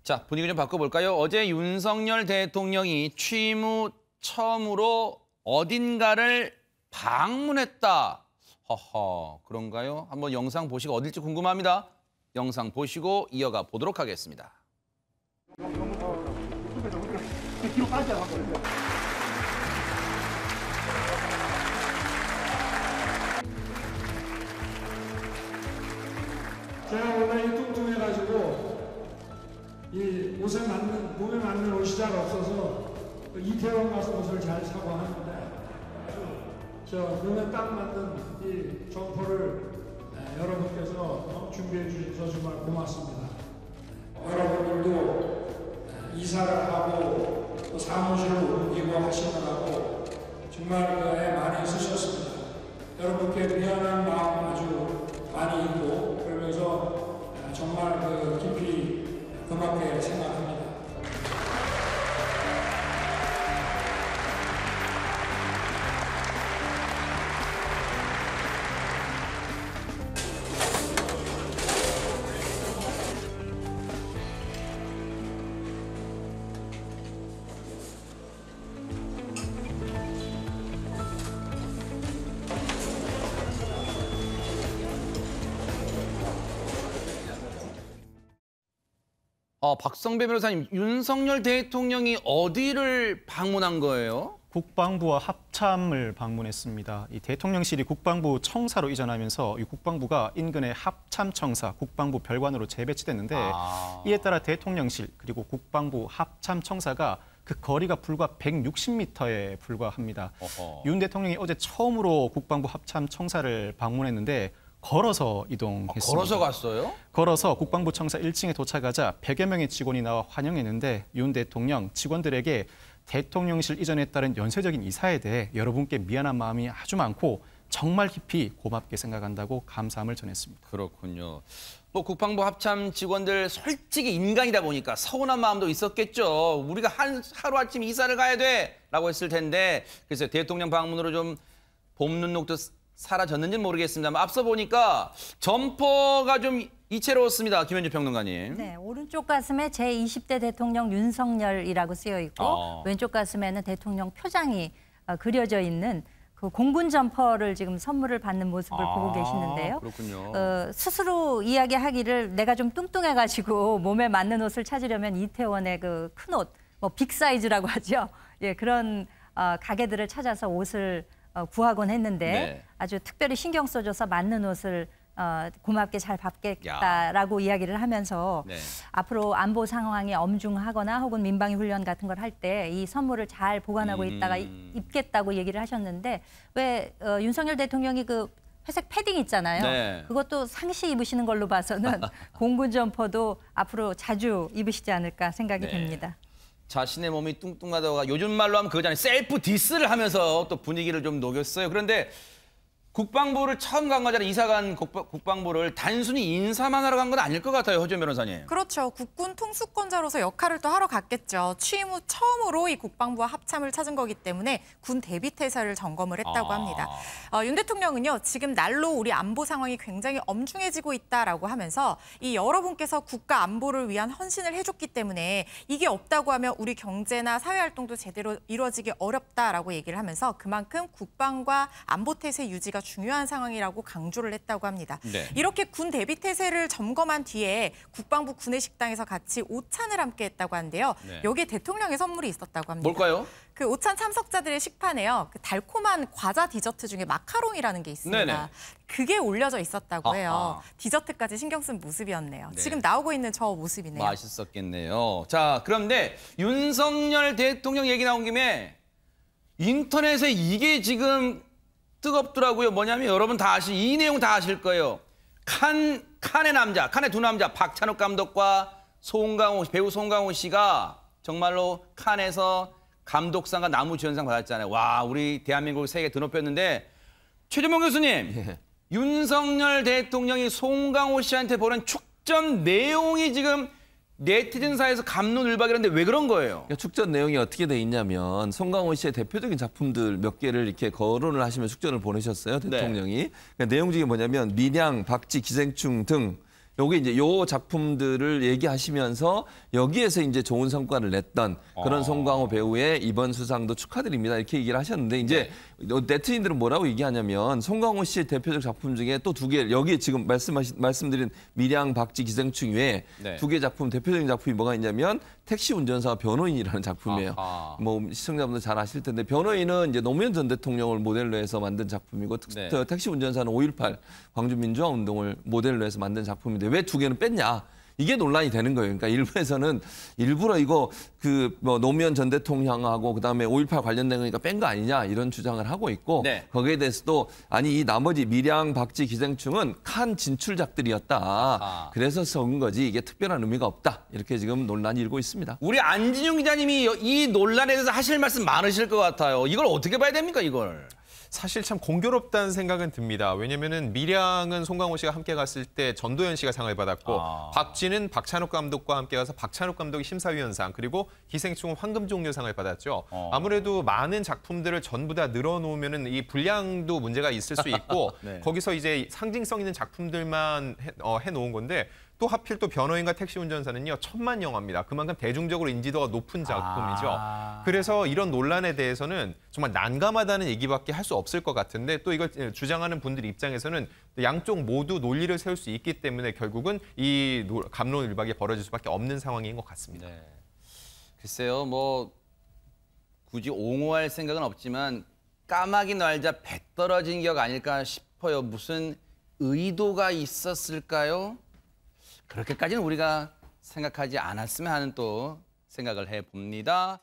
자, 분위기 좀 바꿔볼까요? 어제 윤석열 대통령이 취임 후 처음으로 어딘가를 방문했다. 허허, 그런가요? 한번 영상 보시고 어딜지 궁금합니다. 영상 보시고 이어가 보도록 하겠습니다. 제가 원래 이 뚱뚱해가지고 이 옷에 맞는 몸에 맞는 옷이 잘 없어서 이태원 가서 옷을 잘 사고 하는데 저 몸에 딱 맞는 이 점퍼를 여러분께서 준비해 주셔서 정말 고맙습니다. 여러분들도 이사를 하고 또 사무실을 옮기고 하시느라고 정말 애 많이 쓰셨습니다. 여러분께 미안한 마음 아주 많이 있고 그러면서 정말 깊이 고맙게 생각합니다. 박성배 변호사님, 윤석열 대통령이 어디를 방문한 거예요? 국방부와 합참을 방문했습니다. 이 대통령실이 국방부 청사로 이전하면서 이 국방부가 인근의 합참청사, 국방부 별관으로 재배치됐는데 이에 따라 대통령실 그리고 국방부 합참청사가 그 거리가 불과 160m에 불과합니다. 윤 대통령이 어제 처음으로 국방부 합참청사를 방문했는데 걸어서 이동했습니다. 걸어서 갔어요? 걸어서 국방부 청사 1층에 도착하자 100여 명의 직원이 나와 환영했는데 윤 대통령 직원들에게 대통령실 이전에 따른 연쇄적인 이사에 대해 여러분께 미안한 마음이 아주 많고 정말 깊이 고맙게 생각한다고 감사함을 전했습니다. 그렇군요. 뭐 국방부 합참 직원들 솔직히 인간이다 보니까 서운한 마음도 있었겠죠. 우리가 하루아침 이사를 가야 돼라고 했을 텐데 그래서 대통령 방문으로 좀 봄 눈녹도 사라졌는지는 모르겠습니다만 앞서 보니까 점퍼가 좀 이채로웠습니다. 김현주 평론가님. 네, 오른쪽 가슴에 제20대 대통령 윤석열이라고 쓰여 있고 왼쪽 가슴에는 대통령 표장이 그려져 있는 그 공군 점퍼를 지금 선물을 받는 모습을 보고 계시는데요. 그렇군요. 스스로 이야기하기를 내가 좀 뚱뚱해가지고 몸에 맞는 옷을 찾으려면 이태원의 그 큰 옷, 뭐 빅사이즈라고 하죠. 예, 그런 가게들을 찾아서 옷을 구하곤 했는데 네. 아주 특별히 신경 써줘서 맞는 옷을 고맙게 잘 받겠다라고 이야기를 하면서 네. 앞으로 안보 상황이 엄중하거나 혹은 민방위 훈련 같은 걸 할 때 이 선물을 잘 보관하고 있다가 입겠다고 얘기를 하셨는데 왜 윤석열 대통령이 그 회색 패딩 있잖아요. 네. 그것도 상시 입으시는 걸로 봐서는 공군 점퍼도 앞으로 자주 입으시지 않을까 생각이 네. 됩니다. 자신의 몸이 뚱뚱하다가 요즘 말로 하면 그거잖아요. 셀프 디스를 하면서 또 분위기를 좀 녹였어요. 그런데 국방부를 처음 간 거잖아요. 이사 간 국방부를 단순히 인사만 하러 간 건 아닐 것 같아요. 허지연 변호사님. 그렇죠. 국군 통수권자로서 역할을 또 하러 갔겠죠. 취임 후 처음으로 이 국방부와 합참을 찾은 거기 때문에 군 대비태세를 점검을 했다고 합니다. 윤 대통령은요. 지금 날로 우리 안보 상황이 굉장히 엄중해지고 있다라고 하면서 이 여러분께서 국가 안보를 위한 헌신을 해줬기 때문에 이게 없다고 하면 우리 경제나 사회활동도 제대로 이루어지기 어렵다라고 얘기를 하면서 그만큼 국방과 안보태세 유지가 중요한 상황이라고 강조를 했다고 합니다. 네. 이렇게 군 대비태세를 점검한 뒤에 국방부 구내식당에서 같이 오찬을 함께 했다고 하는데요. 네. 여기에 대통령의 선물이 있었다고 합니다. 뭘까요? 그 오찬 참석자들의 식판에요. 그 달콤한 과자 디저트 중에 마카롱이라는 게 있습니다. 네네. 그게 올려져 있었다고 해요. 아하. 디저트까지 신경 쓴 모습이었네요. 네. 지금 나오고 있는 저 모습이네요. 맛있었겠네요. 자, 그런데 윤석열 대통령 얘기 나온 김에 인터넷에 이게 지금 뜨겁더라고요. 뭐냐면 여러분 다 이 내용 다 아실 거예요. 칸의 남자, 칸의 두 남자, 박찬욱 감독과 배우 송강호 씨가 정말로 칸에서 감독상과 나무주연상 받았잖아요. 와, 우리 대한민국을 세계에 드높였는데 최재봉 교수님, 윤석열 대통령이 송강호 씨한테 보낸 축전 내용이 지금 네티즌사에서 감론을박이라는데 왜 그런 거예요? 그러니까 축전 내용이 어떻게 돼 있냐면 송강호 씨의 대표적인 작품들 몇 개를 이렇게 거론을 하시면 축전을 보내셨어요, 대통령이. 그러니까 내용 중에 뭐냐면 민양, 박쥐, 기생충 등 요게 이제 요 작품들을 얘기하시면서 여기에서 이제 좋은 성과를 냈던 그런 송강호 배우의 이번 수상도 축하드립니다. 이렇게 얘기를 하셨는데 이제 네티즌들은 뭐라고 얘기하냐면 송강호 씨의 대표적 작품 중에 또 2개 여기 지금 말씀드린 밀양, 박쥐, 기생충 외에 네. 2개 작품 대표적인 작품이 뭐가 있냐면 택시 운전사와 변호인이라는 작품이에요. 아하. 뭐 시청자분들 잘 아실 텐데 변호인은 이제 노무현 전 대통령을 모델로 해서 만든 작품이고 네. 택시 운전사는 5.18 광주 민주화 운동을 모델로 해서 만든 작품인데 왜 2개는 뺐냐? 이게 논란이 되는 거예요. 그러니까 일부에서는 일부러 이거 그 뭐 노무현 전 대통령하고 그다음에 5.18 관련된 거니까 뺀 거 아니냐 이런 주장을 하고 있고 네. 거기에 대해서도 아니 이 나머지 밀양, 박쥐, 기생충은 칸 진출작들이었다. 아하. 그래서 적은 거지 이게 특별한 의미가 없다. 이렇게 지금 논란이 일고 있습니다. 우리 안진용 기자님이 이 논란에 대해서 하실 말씀 많으실 것 같아요. 이걸 어떻게 봐야 됩니까, 이걸? 사실 참 공교롭다는 생각은 듭니다. 왜냐면은 밀양은 송강호 씨가 함께 갔을 때 전도연 씨가 상을 받았고 박쥐는 박찬욱 감독과 함께 가서 박찬욱 감독이 심사위원상 그리고 기생충은 황금종려상을 받았죠. 아무래도 많은 작품들을 전부 다 늘어놓으면은 이 분량도 문제가 있을 수 있고 네. 거기서 이제 상징성 있는 작품들만 해놓은 건데 또 하필 또 변호인과 택시 운전사는요 1000만 영화입니다. 그만큼 대중적으로 인지도가 높은 작품이죠. 그래서 이런 논란에 대해서는 정말 난감하다는 얘기밖에 할 수 없을 것 같은데 또 이걸 주장하는 분들 입장에서는 양쪽 모두 논리를 세울 수 있기 때문에 결국은 이 갑론을박이 벌어질 수밖에 없는 상황인 것 같습니다. 네. 글쎄요, 뭐 굳이 옹호할 생각은 없지만 까마귀 날자 배 떨어진 격 아닐까 싶어요. 무슨 의도가 있었을까요? 그렇게까지는 우리가 생각하지 않았으면 하는 또 생각을 해봅니다.